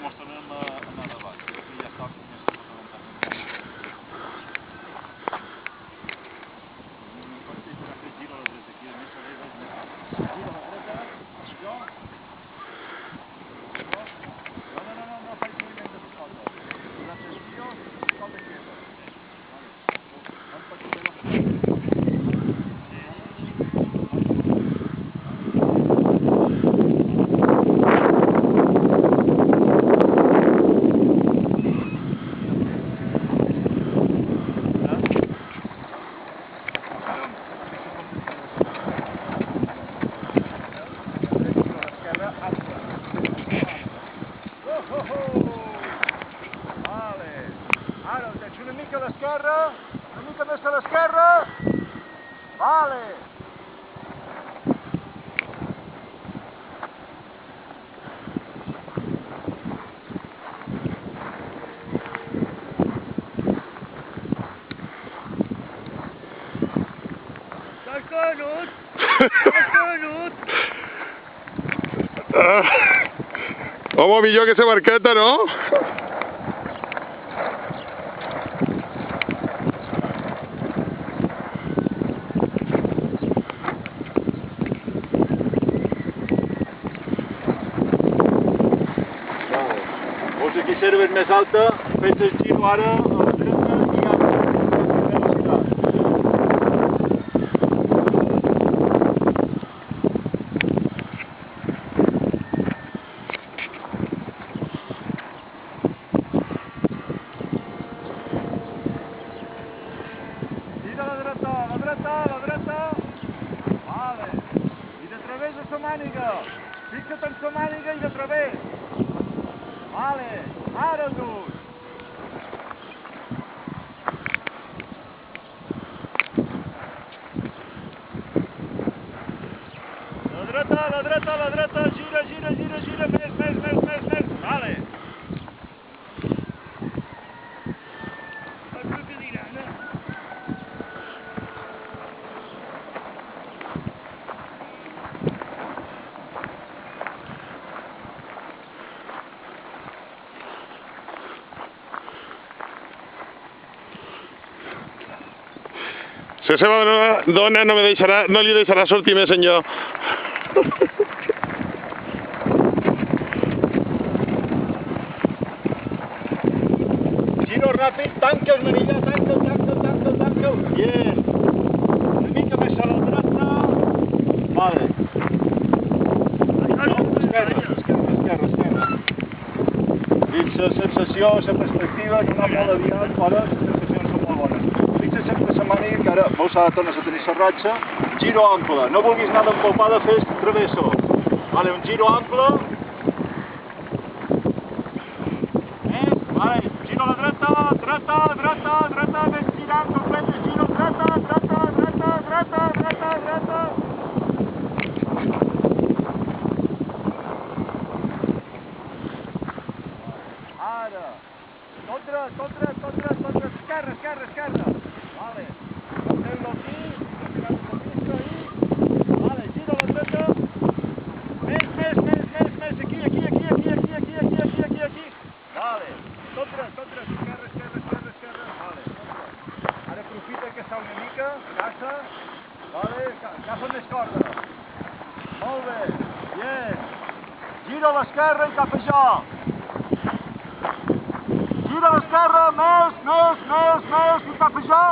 mostrarem anar davant. Aquí ja està més que tot l'entorn. Gira a la dreta aquí, a més seré dels més. Gira a la dreta, jo. No faig moviment de escolta. Gràcies, jo, escolta quieta. Em pot fer la Ara, una mica a l'esquerra, una mica més a l'esquerra. Vale. T'has venut? Home, millor que se barqueta, no? Vols aquí serves més alta, fes el giro ara a la dreta i a la velocitat. Gira a la dreta, a la dreta, a la dreta. Vale. I de través a sa màniga. Fixa't en sa màniga i de través. Vale, ara dus. La dreta, la dreta, la dreta, gira, gira, gira, gira, més, vale. Si la seva dona no li deixarà sortir més enllà. Giro ràpid, tanca el manillar, tanca. Bien. Una mica més a la dreta. Vale. Esquerra. Dins la sensació, la perspectiva, que no molt aviat, però les sensacions són molt bones. Fixa sempre la màniga, que ara veus ara tornes a tenir la ratxa. Giro ample. No vulguis anar d'empalpada, fes travesso. Vale, un giro ample. Vale, giro a la dreta, més girant, complet el giro, dreta. Ara, tot dret, esquerra. Vale, fem-lo aquí, tirant la pista ahí. Vale, giro a la dreta. Més, aquí. Vale, tot dret, esquerra. Vale. Ara aprofita que està una mica, caça. Vale, agafa més corda. Molt bé, bien. Giro a l'esquerra i cap a jo. Gira a l'esquerra, més, i cap a jo.